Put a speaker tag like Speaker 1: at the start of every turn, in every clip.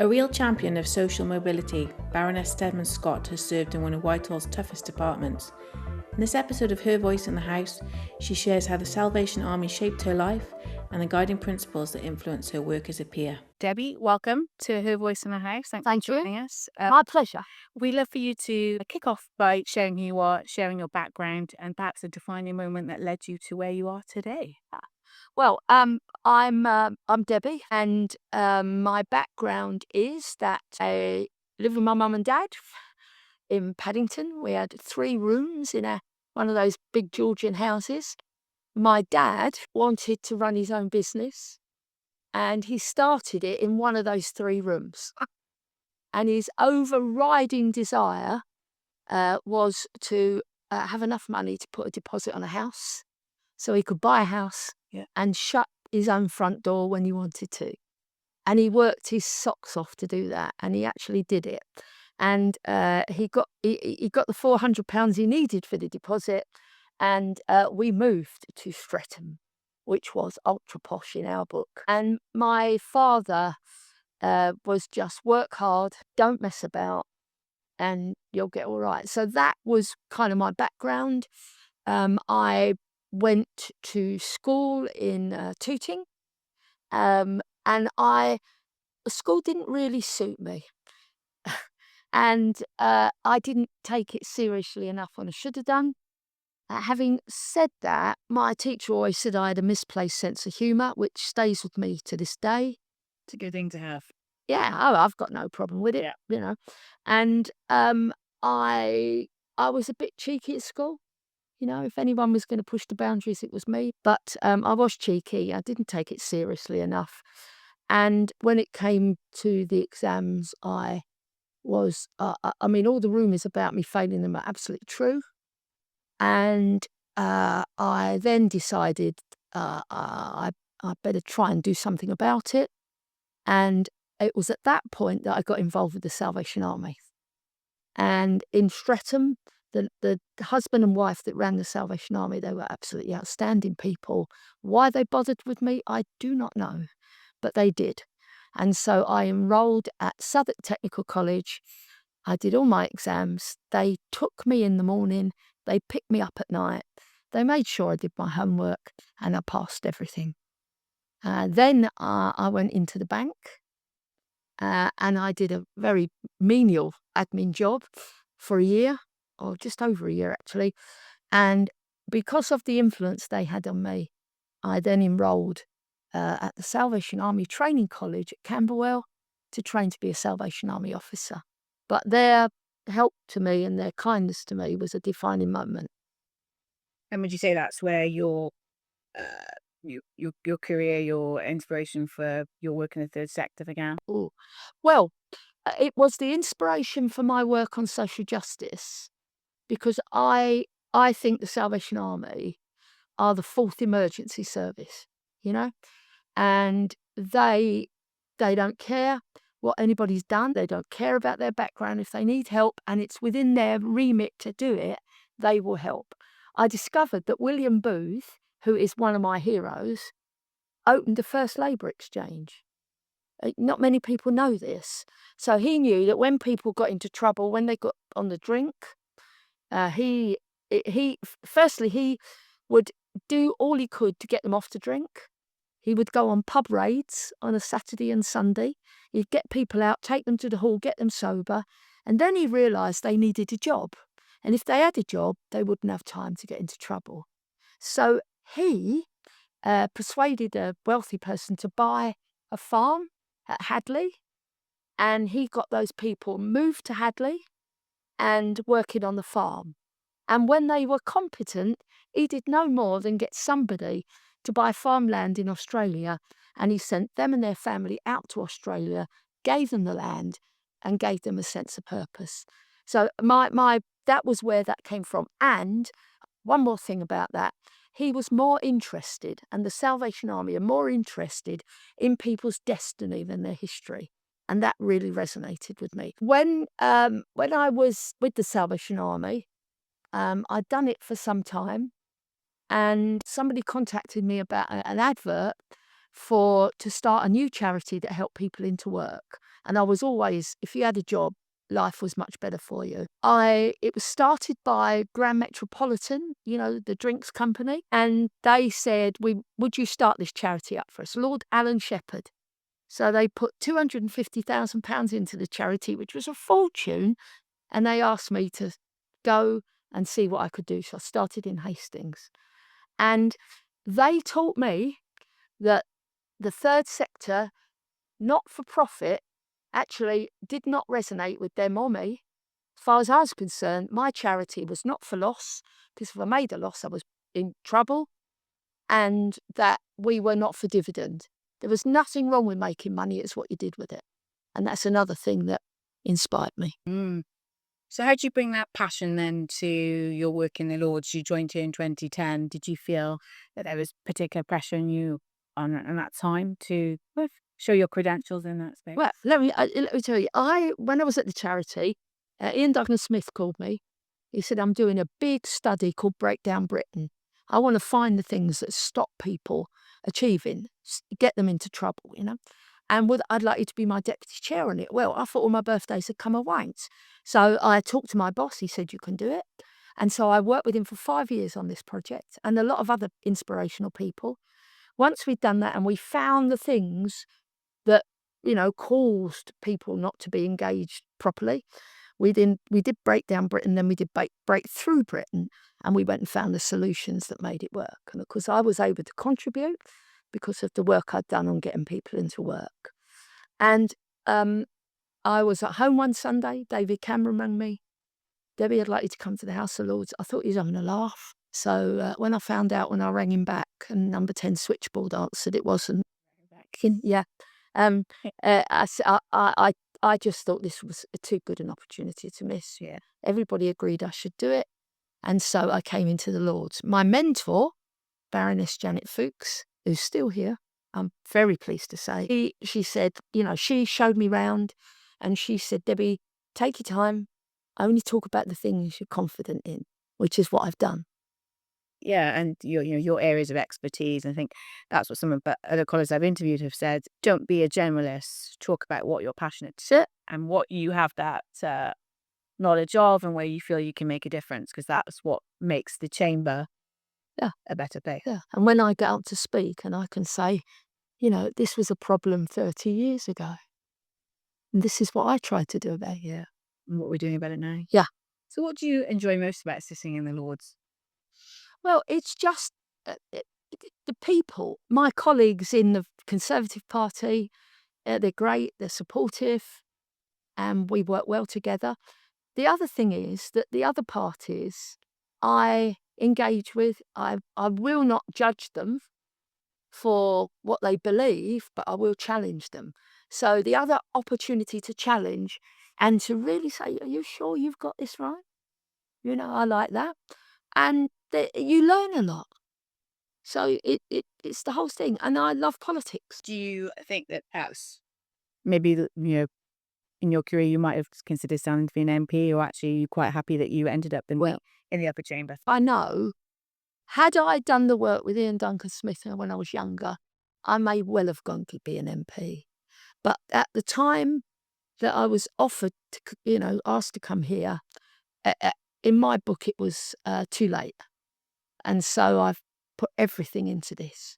Speaker 1: A real champion of social mobility, Baroness Stedman Scott has served in one of Whitehall's toughest departments. In this episode of Her Voice in the House, she shares how the Salvation Army shaped her life and the guiding principles that influence her work as a peer.
Speaker 2: Debbie, welcome to Her Voice in the House. Thanks for joining us.
Speaker 3: My pleasure.
Speaker 2: We'd love for you to kick off by sharing who you are, sharing your background, and perhaps a defining moment that led you to where you are today.
Speaker 3: Well, I'm Debbie, and my background is that I live with my mum and dad in Paddington. We had 3 rooms in one of those big Georgian houses. My dad wanted to run his own business, and he started it in one of those 3 rooms. And his overriding desire was to have enough money to put a deposit on a house so he could buy a house and shut his own front door when he wanted to. And he worked his socks off to do that, and he actually did it. And he got the £400 he needed for the deposit, and we moved to Streatham, which was ultra posh in our book. And my father was just work hard, don't mess about, and you'll get all right. So that was kind of my background. I went to school in Tooting, and school didn't really suit me. And I didn't take it seriously enough when I should have done. Having said that, my teacher always said I had a misplaced sense of humour, which stays with me to this day.
Speaker 2: It's a good thing to have.
Speaker 3: Yeah, I've got no problem with it, you know. And I was a bit cheeky at school. You know, if anyone was going to push the boundaries, it was me. But I was cheeky. I didn't take it seriously enough. And when it came to the exams, I was, all the rumours about me failing them are absolutely true. And I then decided I better try and do something about it. And it was at that point that I got involved with the Salvation Army. And in Streatham, the husband and wife that ran the Salvation Army, they were absolutely outstanding people. Why they bothered with me, I do not know, but they did. And so I enrolled at Southwark Technical College. I did all my exams. They took me in the morning. They picked me up at night. They made sure I did my homework, and I passed everything. Then I went into the bank, and I did a very menial admin job for a year, or just over a year actually. And because of the influence they had on me, I then enrolled at the Salvation Army Training College at Camberwell to train to be a Salvation Army officer. But their help to me and their kindness to me was a defining moment.
Speaker 2: And would you say that's where your career, your inspiration for your work in the third sector began?
Speaker 3: Ooh. Well, it was the inspiration for my work on social justice, because I think the Salvation Army are the 4th emergency service, you know, and they don't care what anybody's done. They don't care about their background. If they need help and it's within their remit to do it, they will help. I discovered that William Booth, who is one of my heroes, opened the first labour exchange. Not many people know this. So he knew that when people got into trouble, when they got on the drink, he would do all he could to get them off the drink. He would go on pub raids on a Saturday and Sunday. He'd get people out, take them to the hall, get them sober. And then he realised they needed a job. And if they had a job, they wouldn't have time to get into trouble. So he persuaded a wealthy person to buy a farm at Hadley. And he got those people moved to Hadley and working on the farm. And when they were competent, he did no more than get somebody to buy farmland in Australia, and he sent them and their family out to Australia, gave them the land, and gave them a sense of purpose. So that was where that came from. And one more thing about that, he was more interested, and the Salvation Army are more interested in people's destiny than their history. And that really resonated with me. When I was with the Salvation Army, I'd done it for some time, and somebody contacted me about an advert to start a new charity that helped people into work. And I was always, if you had a job, life was much better for you. It was started by Grand Metropolitan, the drinks company, and they said, would you start this charity up for us? Lord Alan Shepherd. So they put £250,000 into the charity, which was a fortune, and they asked me to go and see what I could do. So I started in Hastings. And they taught me that the third sector, not for profit, actually did not resonate with them or me. As far as I was concerned, my charity was not for loss, because if I made a loss, I was in trouble, and that we were not for dividend. There was nothing wrong with making money, it's what you did with it. And that's another thing that inspired me.
Speaker 2: So how did you bring that passion then to your work in the Lords? You joined here in 2010. Did you feel that there was particular pressure on you on that time to show your credentials in that space?
Speaker 3: Well, let me tell you, when I was at the charity, Ian Duncan Smith called me. He said, I'm doing a big study called Breakdown Britain. I want to find the things that stop people achieving, get them into trouble, and I'd like you to be my deputy chair on it. Well, I thought all my birthdays had come and went. So I talked to my boss. He said, you can do it. And so I worked with him for 5 years on this project, and a lot of other inspirational people. Once we'd done that and we found the things that, caused people not to be engaged properly, we did Breakdown Britain, then we did Breakthrough Britain, and we went and found the solutions that made it work. And of course, I was able to contribute because of the work I'd done on getting people into work. And I was at home one Sunday. David Cameron rang me. Debbie, I'd like you to come to the House of Lords. I thought he was having a laugh. So when I found out, when I rang him back and number 10 switchboard answered, it wasn't. Yeah. I just thought this was too good an opportunity to miss.
Speaker 2: Yeah.
Speaker 3: Everybody agreed I should do it. And so I came into the Lords. My mentor, Baroness Janet Fuchs, who's still here, I'm very pleased to say, she said, she showed me round, and she said, Debbie, take your time, only talk about the things you're confident in, which is what I've done.
Speaker 2: Yeah, and your areas of expertise. I think that's what some of the other colleagues I've interviewed have said. Don't be a generalist. Talk about what you're passionate
Speaker 3: Sure.
Speaker 2: and what you have that knowledge of, and where you feel you can make a difference, because that's what makes the chamber a better place.
Speaker 3: Yeah. And when I get out to speak and I can say, this was a problem 30 years ago, and this is what I tried to do about it.
Speaker 2: Yeah, and what we're doing about it now.
Speaker 3: Yeah.
Speaker 2: So what do you enjoy most about sitting in the Lords?
Speaker 3: Well, it's just the people, my colleagues in the Conservative Party, they're great, they're supportive, and we work well together. The other thing is that the other parties I engage with, I will not judge them for what they believe, but I will challenge them. So the other opportunity to challenge and to really say, are you sure you've got this right? I like that. And you learn a lot. So it's the whole thing. And I love politics.
Speaker 2: Do you think that perhaps maybe, in your career you might have considered standing to be an MP, or actually you're quite happy that you ended up in the upper chamber?
Speaker 3: I know, had I done the work with Ian Duncan Smith when I was younger, I may well have gone to be an MP. But at the time that I was offered to, asked to come here, in my book it was too late. And so I've put everything into this.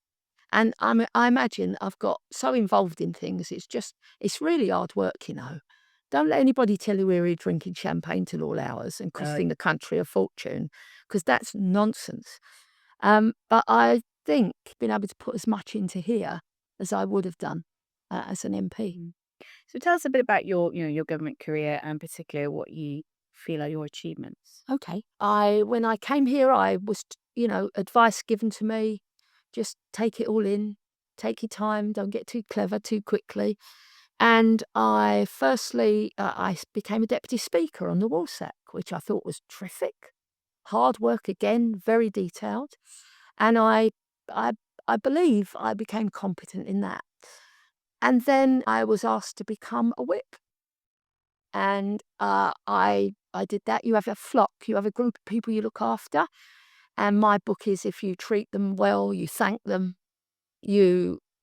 Speaker 3: And I imagine I've got so involved in things, it's really hard work, Don't let anybody tell you we're here drinking champagne till all hours and costing the country a fortune, because that's nonsense. But I think being able to put as much into here as I would have done as an MP.
Speaker 2: So tell us a bit about your government career, and particularly what you feel are your achievements.
Speaker 3: Okay. When I came here, I was, advice given to me, just take it all in, take your time, don't get too clever too quickly. And I became a deputy speaker on the Woolsack, which I thought was terrific. Hard work again, very detailed. And I believe I became competent in that. And then I was asked to become a whip. And I did that. You have a flock, you have a group of people you look after. And my book is, if you treat them well, you thank them.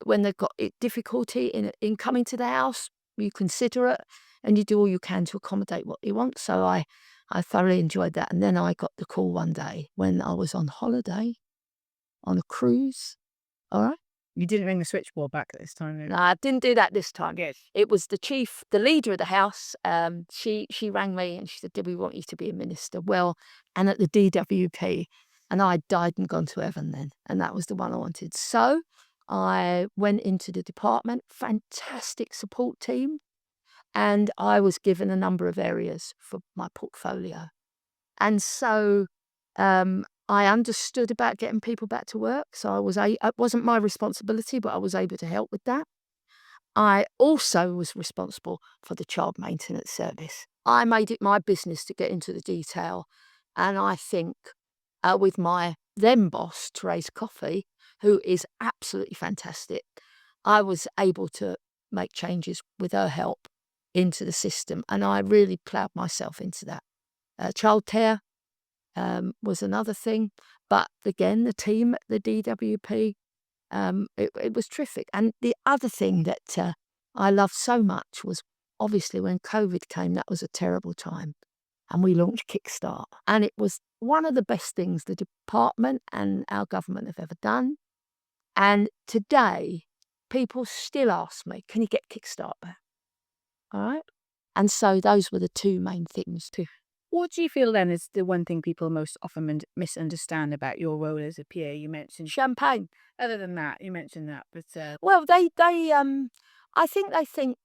Speaker 3: When they've got difficulty in coming to the house, you consider it, and you do all you can to accommodate what you want. So I thoroughly enjoyed that. And then I got the call one day when I was on holiday on a cruise. All right.
Speaker 2: You didn't ring the switchboard back at this time,
Speaker 3: No, I didn't do that this time.
Speaker 2: Good.
Speaker 3: It was the leader of the house. She rang me and she said, "Did we want you to be a minister?" Well, and at the DWP, and I died and gone to heaven then, and that was the one I wanted. So I went into the department, fantastic support team, and I was given a number of areas for my portfolio. And so I understood about getting people back to work. So it wasn't my responsibility, but I was able to help with that. I also was responsible for the child maintenance service. I made it my business to get into the detail. And I think with my then boss, Therese Coffey, who is absolutely fantastic, I was able to make changes with her help into the system. And I really ploughed myself into that. Childcare was another thing. But again, the team at the DWP, it was terrific. And the other thing that I loved so much was obviously when COVID came, that was a terrible time. And we launched Kickstart. And it was one of the best things the department and our government have ever done. And today, people still ask me, can you get Kickstart back? All right. And so those were the two main things too.
Speaker 2: What do you feel then is the one thing people most often misunderstand about your role as a peer? You mentioned
Speaker 3: Champagne.
Speaker 2: Other than that, you mentioned that, but
Speaker 3: Well, I think they think,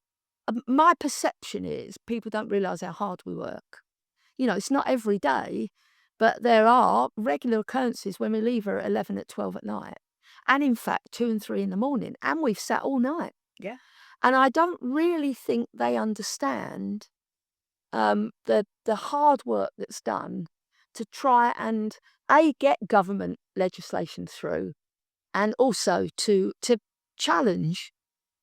Speaker 3: my perception is people don't realise how hard we work. You know, it's not every day, but there are regular occurrences when we leave her at 11 at 12 at night. And in fact, 2 and 3 in the morning. And we've sat all night.
Speaker 2: yeah,
Speaker 3: And I don't really think they understand the hard work that's done to try and get government legislation through, and also to challenge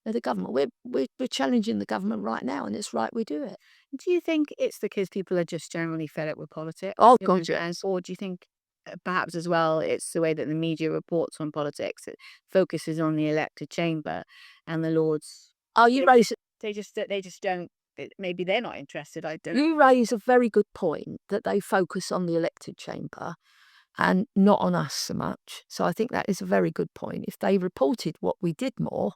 Speaker 3: the government. We're challenging the government right now, and it's right we do it.
Speaker 2: do you think it's because people are just generally fed up with politics?
Speaker 3: Oh, God, yes.
Speaker 2: Or do you think perhaps as well it's the way that the media reports on politics? It focuses on the elected chamber and the Lords.
Speaker 3: Oh, you raise
Speaker 2: They just don't. Maybe they're not interested. I don't.
Speaker 3: You raise a very good point that they focus on the elected chamber and not on us so much. So I think that is a very good point. If they reported what we did more,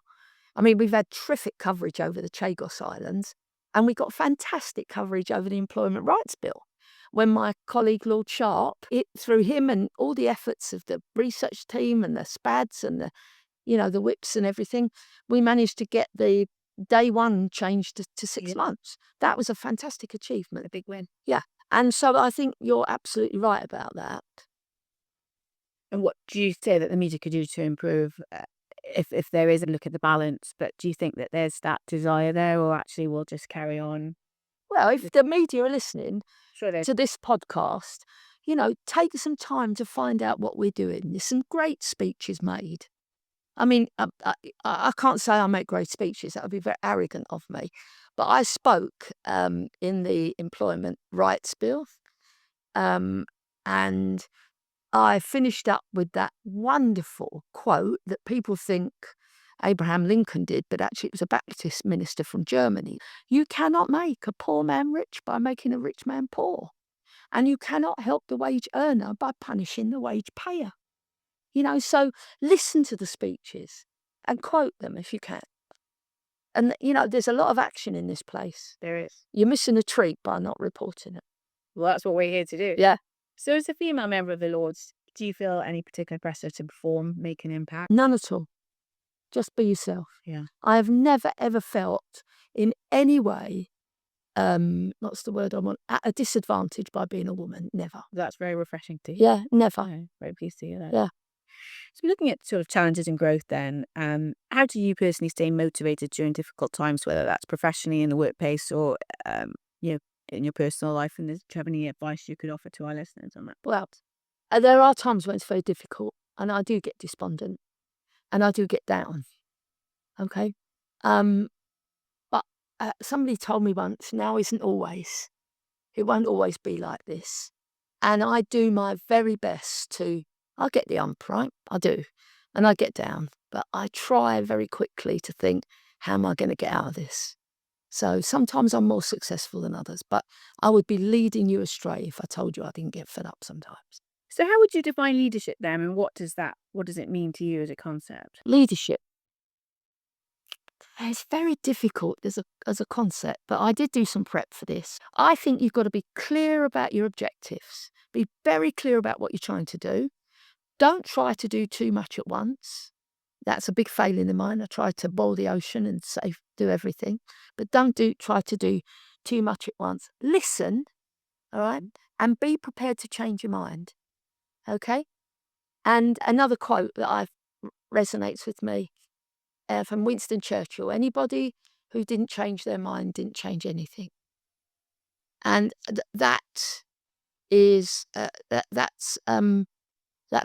Speaker 3: I mean, we've had terrific coverage over the Chagos Islands, and we got fantastic coverage over the Employment Rights Bill. When my colleague Lord Sharp, through him and all the efforts of the research team and the SPADs and the whips and everything, we managed to get the day one changed to 6 months. That was a fantastic achievement.
Speaker 2: A big win.
Speaker 3: Yeah. And so I think you're absolutely right about that.
Speaker 2: And what do you say that the media could do to improve, if there is a look at the balance? But do you think that there's that desire there, or actually we'll just carry on?
Speaker 3: Well, if the media are listening
Speaker 2: Sure,
Speaker 3: to this podcast, take some time to find out what we're doing. There's some great speeches made. I mean, I can't say I make great speeches. That would be very arrogant of me. But I spoke in the Employment Rights Bill, and I finished up with that wonderful quote that people think Abraham Lincoln did, but actually it was a Baptist minister from Germany. You cannot make a poor man rich by making a rich man poor. And you cannot help the wage earner by punishing the wage payer. So listen to the speeches and quote them if you can. And, there's a lot of action in this place.
Speaker 2: There is.
Speaker 3: You're missing a treat by not reporting it.
Speaker 2: Well, that's what we're here to do.
Speaker 3: Yeah.
Speaker 2: So as a female member of the Lords, do you feel any particular pressure to perform, make an impact?
Speaker 3: None at all. Just be yourself.
Speaker 2: Yeah.
Speaker 3: I have never, ever felt in any way, what's the word I want, at a disadvantage by being a woman. Never.
Speaker 2: That's very refreshing to hear.
Speaker 3: Yeah, never.
Speaker 2: I'm very pleased to hear that.
Speaker 3: Yeah.
Speaker 2: So looking at sort of challenges and growth then, how do you personally stay motivated during difficult times, whether that's professionally in the workplace or, in your personal life? And do you have any advice you could offer to our listeners on that?
Speaker 3: Well, there are times when it's very difficult, and I do get despondent, and I do get down. Okay? But somebody told me once, now isn't always. It won't always be like this. And I do my very best I get the ump, right? I do. And I get down. But I try very quickly to think, how am I going to get out of this? So sometimes I'm more successful than others, but I would be leading you astray if I told you I didn't get fed up sometimes.
Speaker 2: So how would you define leadership then, and what does it mean to you as a concept?
Speaker 3: Leadership. It's very difficult as a concept, but I did do some prep for this. I think you've got to be clear about your objectives. Be very clear about what you're trying to do. Don't try to do too much at once. That's a big failing of mine. I tried to boil the ocean and do everything, but don't try to do too much at once. Listen, all right, and be prepared to change your mind. Okay. And another quote that resonates with me from Winston Churchill: anybody who didn't change their mind didn't change anything. And that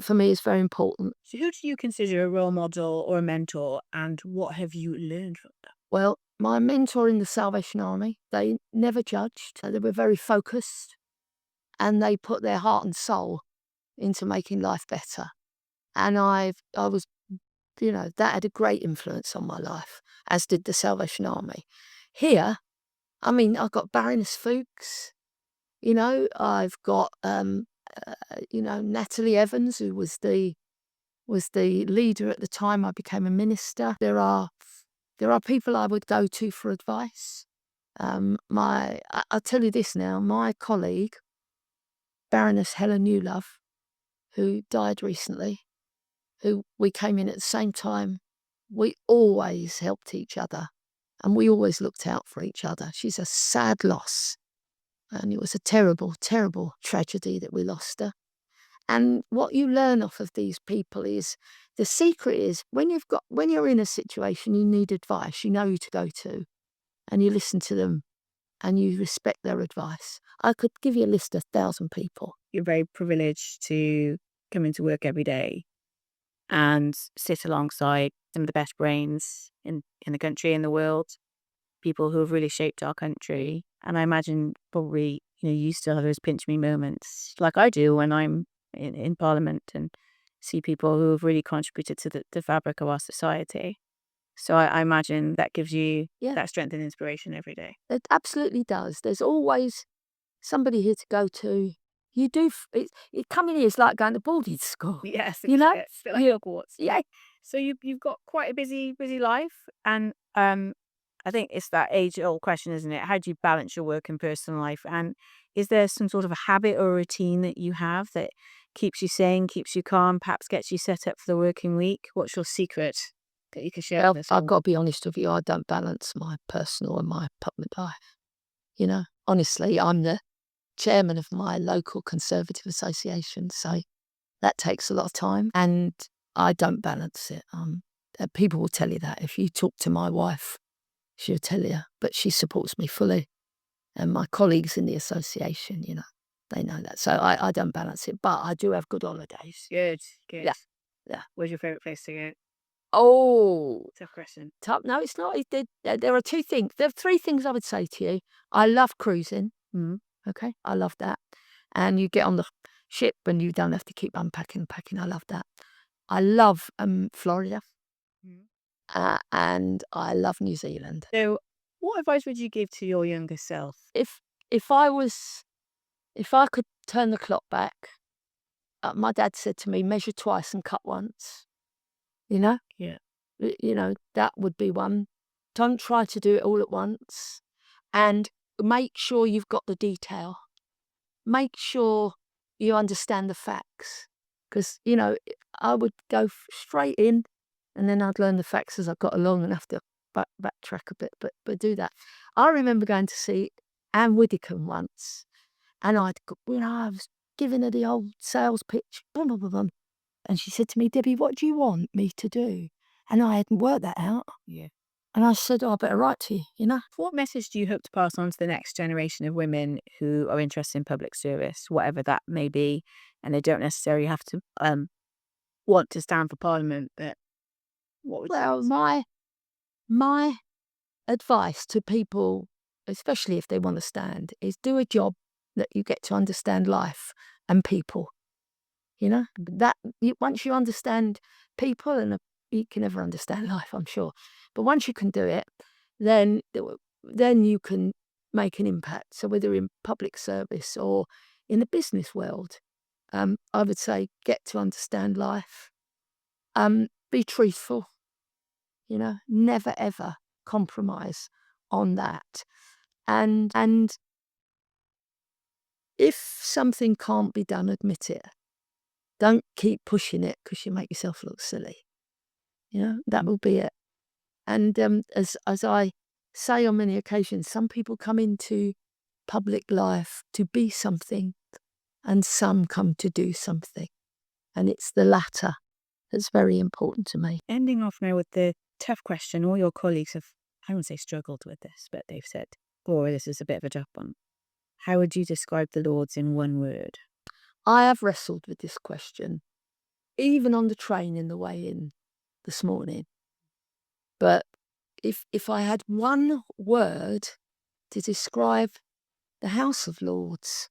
Speaker 3: for me is very important.
Speaker 2: So who do you consider a role model or a mentor, and what have you learned from them?
Speaker 3: Well, my mentor in the Salvation Army, they never judged. They were very focused, and they put their heart and soul into making life better. And I was, that had a great influence on my life, as did the Salvation Army. Here, I've got Baroness Fuchs, I've got, Natalie Evans, who was the leader at the time I became a minister. There are people I would go to for advice. I'll tell you this now, my colleague, Baroness Helen Newlove, who died recently, who we came in at the same time, we always helped each other and we always looked out for each other. She's a sad loss, and it was a terrible, terrible tragedy that we lost her. And what you learn off of these people is, the secret is, when you're in a situation you need advice, you know who to go to, and you listen to them and you respect their advice. I could give you a list of 1,000 people.
Speaker 2: You're very privileged to come into work every day and sit alongside some of the best brains in the country, in the world, people who have really shaped our country. And I imagine probably, you still have those pinch me moments, like I do when I'm in Parliament and see people who have really contributed to the fabric of our society. So I imagine that gives you that strength and inspiration every day.
Speaker 3: It absolutely does. There's always somebody here to go to. You do. Coming here is like going to boarding school.
Speaker 2: Yes,
Speaker 3: you know,
Speaker 2: it's a bit like Hogwarts.
Speaker 3: Yeah.
Speaker 2: So you've got quite a busy life, and I think it's that age-old question, isn't it? How do you balance your work and personal life? And is there some sort of a habit or a routine that you have that keeps you sane, keeps you calm, perhaps gets you set up for the working week? What's your secret that you can share with us all?
Speaker 3: I've got to be honest with you. I don't balance my personal and my public life. Honestly, I'm the chairman of my local Conservative association, so that takes a lot of time, and I don't balance it. People will tell you that. If you talk to my wife, she'll tell you, but she supports me fully. And my colleagues in the association, they know that. So I don't balance it, but I do have good holidays.
Speaker 2: Good.
Speaker 3: Yeah.
Speaker 2: Where's your favourite place to go?
Speaker 3: Oh,
Speaker 2: Tough question.
Speaker 3: No, it's not. There are two things. There are three things I would say to you. I love cruising. Okay, I love that. And you get on the ship and you don't have to keep unpacking and packing. I love that. I love Florida. And I love New Zealand.
Speaker 2: So what advice would you give to your younger self?
Speaker 3: If I could turn the clock back, my dad said to me, measure twice and cut once.
Speaker 2: Yeah.
Speaker 3: That would be one. Don't try to do it all at once, and make sure you've got the detail. Make sure you understand the facts, because I would go straight in, and then I'd learn the facts as I got along and have to backtrack a bit, but do that. I remember going to see Anne Widdecombe once, and I was giving her the old sales pitch, blah, blah, blah, blah. And she said to me, Debbie, what do you want me to do? And I hadn't worked that out.
Speaker 2: Yeah.
Speaker 3: And I said, I better write to you,
Speaker 2: What message do you hope to pass on to the next generation of women who are interested in public service, whatever that may be, and they don't necessarily have to want to stand for Parliament, but what would
Speaker 3: Well, my advice to people, especially if they want to stand, is do a job that you get to understand life and people. Once you understand people, and you can never understand life, I'm sure. But once you can do it, then then you can make an impact. So whether in public service or in the business world, I would say get to understand life. Be truthful, never ever compromise on that. And if something can't be done, admit it. Don't keep pushing it because you make yourself look silly. That will be it. And as I say on many occasions, some people come into public life to be something and some come to do something. And it's the latter that's very important to me.
Speaker 2: Ending off now with the tough question. All your colleagues have, I won't say struggled with this, but they've said, this is a bit of a tough one. How would you describe the Lords in one word?
Speaker 3: I have wrestled with this question, even on the train in the way in this morning. But if I had one word to describe the House of Lords,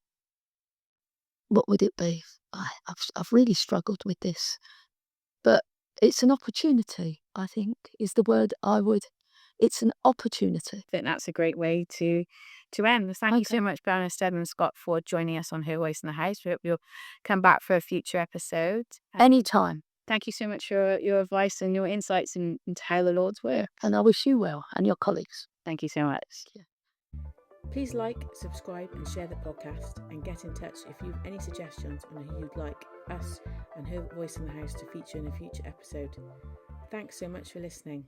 Speaker 3: what would it be? I've really struggled with this. But it's an opportunity, I think, is the word it's an opportunity.
Speaker 2: I think that's a great way to end. Thank you so much, Baroness Stedman Scott, for joining us on Her Voice in the House. We hope you'll come back for a future episode.
Speaker 3: Anytime.
Speaker 2: Thank you so much for your advice and your insights into how the Lords work.
Speaker 3: And I wish you well, and your colleagues.
Speaker 2: Thank you so much.
Speaker 1: Please like, subscribe and share the podcast, and get in touch if you have any suggestions on who you'd like us and Her Voice in the House to feature in a future episode. Thanks so much for listening.